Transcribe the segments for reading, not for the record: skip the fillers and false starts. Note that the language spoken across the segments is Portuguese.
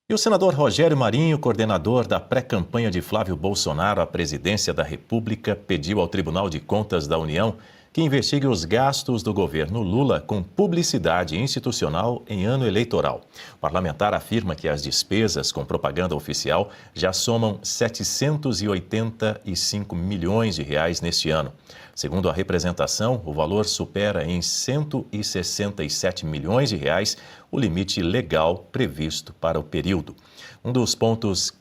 E o senador Rogério Marinho, coordenador da pré-campanha de Flávio Bolsonaro à presidência da República, pediu ao Tribunal de Contas da União que investigue os gastos do governo Lula com publicidade institucional em ano eleitoral. O parlamentar afirma que as despesas com propaganda oficial já somam 785 milhões de reais neste ano. Segundo a representação, o valor supera em 167 milhões de reais o limite legal previsto para o período. Um dos pontos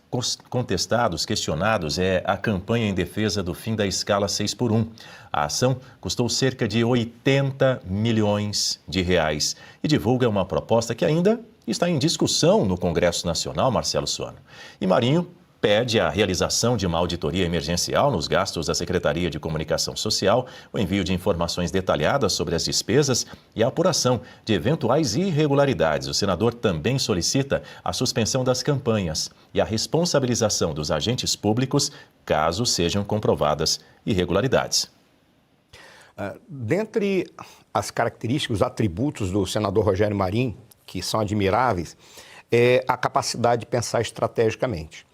contestados, questionados, é a campanha em defesa do fim da escala 6x1. A ação custou cerca de 80 milhões de reais e divulga uma proposta que ainda está em discussão no Congresso Nacional, Marcelo Suano. E Marinho pede a realização de uma auditoria emergencial nos gastos da Secretaria de Comunicação Social, o envio de informações detalhadas sobre as despesas e a apuração de eventuais irregularidades. O senador também solicita a suspensão das campanhas e a responsabilização dos agentes públicos caso sejam comprovadas irregularidades. Dentre as características, os atributos do senador Rogério Marinho, que são admiráveis, é a capacidade de pensar estrategicamente.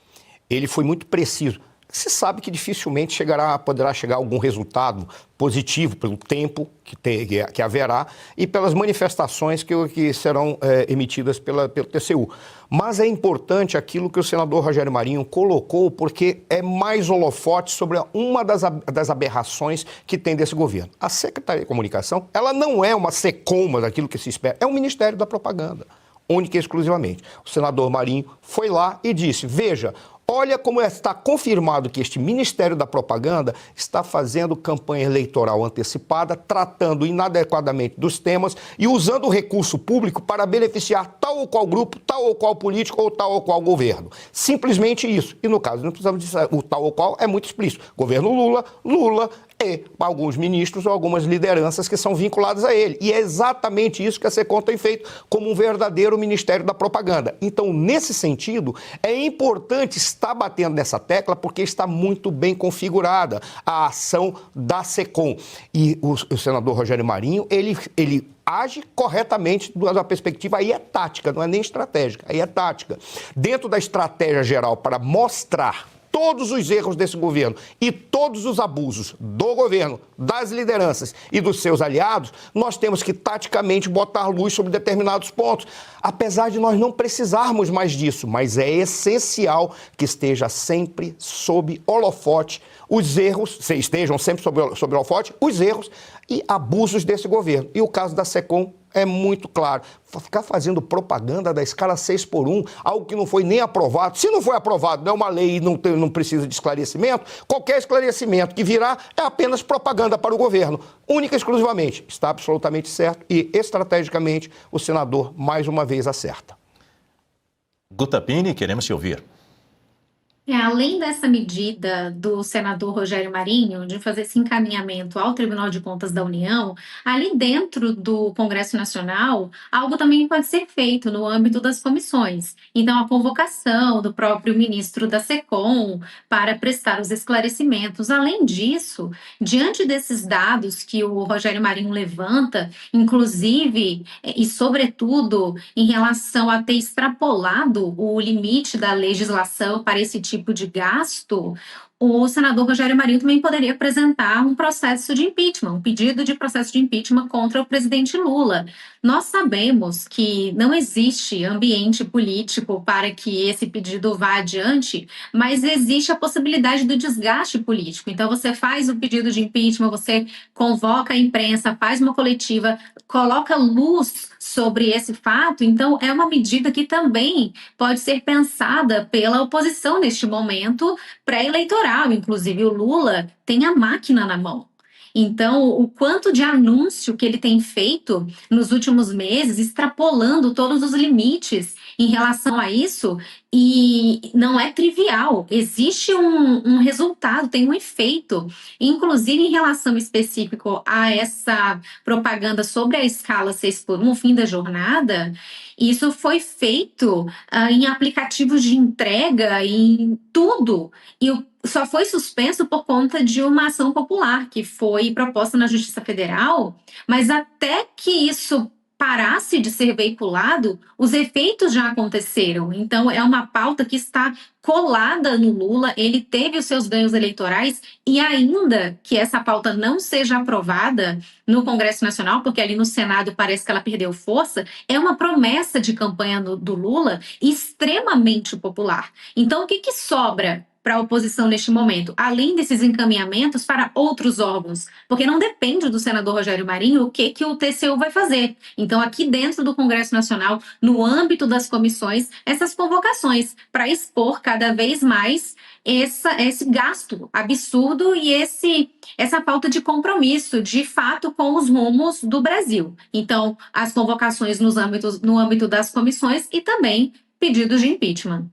Ele foi muito preciso. Se sabe que dificilmente poderá chegar a algum resultado positivo pelo tempo que haverá e pelas manifestações que serão emitidas pelo TCU. Mas é importante aquilo que o senador Rogério Marinho colocou, porque é mais holofote sobre uma das aberrações que tem desse governo. A Secretaria de Comunicação, ela não é uma secoma daquilo que se espera, é o Ministério da Propaganda, única e exclusivamente. O senador Marinho foi lá e disse, veja, olha como está confirmado que este Ministério da Propaganda está fazendo campanha eleitoral antecipada, tratando inadequadamente dos temas e usando o recurso público para beneficiar tal ou qual grupo, tal ou qual político ou tal ou qual governo. Simplesmente isso. E no caso, não precisamos dizer o tal ou qual, é muito explícito. Governo Lula e alguns ministros ou algumas lideranças que são vinculadas a ele. E é exatamente isso que a SECOM tem feito como um verdadeiro Ministério da Propaganda. Então, nesse sentido, é importante estar batendo nessa tecla porque está muito bem configurada a ação da SECOM. E o senador Rogério Marinho, ele age corretamente da perspectiva, aí é tática, não é nem estratégica, aí é tática. Dentro da estratégia geral para mostrar todos os erros desse governo e todos os abusos do governo, das lideranças e dos seus aliados, nós temos que taticamente botar luz sobre determinados pontos. Apesar de nós não precisarmos mais disso, mas é essencial que esteja sempre sob holofote os erros, estejam sempre sob holofote os erros e abusos desse governo. E o caso da SECOM é muito claro. Ficar fazendo propaganda da escala 6x1, algo que não foi nem aprovado. Se não foi aprovado, não é uma lei e não precisa de esclarecimento, qualquer esclarecimento que virá é apenas propaganda para o governo. Única e exclusivamente. Está absolutamente certo e, estrategicamente, o senador, mais uma vez, acerta. Gutapini, queremos te ouvir. Além dessa medida do senador Rogério Marinho, de fazer esse encaminhamento ao Tribunal de Contas da União, ali dentro do Congresso Nacional, algo também pode ser feito no âmbito das comissões. Então, a convocação do próprio ministro da SECOM para prestar os esclarecimentos. Além disso, diante desses dados que o Rogério Marinho levanta, inclusive e sobretudo em relação a ter extrapolado o limite da legislação para esse tipo de gasto, o senador Rogério Marinho também poderia apresentar um processo de impeachment, um pedido de processo de impeachment contra o presidente Lula. Nós sabemos que não existe ambiente político para que esse pedido vá adiante, mas existe a possibilidade do desgaste político. Então, você faz o pedido de impeachment, você convoca a imprensa, faz uma coletiva, coloca luz sobre esse fato. Então, é uma medida que também pode ser pensada pela oposição neste momento pré-eleitoral. Inclusive, o Lula tem a máquina na mão. Então, o quanto de anúncio que ele tem feito nos últimos meses, extrapolando todos os limites em relação a isso, e não é trivial, existe um resultado, tem um efeito, inclusive em relação específico a essa propaganda sobre a escala 6x1, o fim da jornada. Isso foi feito em aplicativos de entrega, em tudo, e só foi suspenso por conta de uma ação popular que foi proposta na Justiça Federal, mas até que isso parasse de ser veiculado, os efeitos já aconteceram. Então, é uma pauta que está colada no Lula, ele teve os seus ganhos eleitorais, e ainda que essa pauta não seja aprovada no Congresso Nacional, porque ali no Senado parece que ela perdeu força, é uma promessa de campanha do Lula extremamente popular. Então, o que sobra para a oposição neste momento, além desses encaminhamentos para outros órgãos? Porque não depende do senador Rogério Marinho o que o TCU vai fazer. Então, aqui dentro do Congresso Nacional, no âmbito das comissões, essas convocações para expor cada vez mais esse gasto absurdo e essa falta de compromisso, de fato, com os rumos do Brasil. Então, as convocações no âmbito das comissões e também pedidos de impeachment.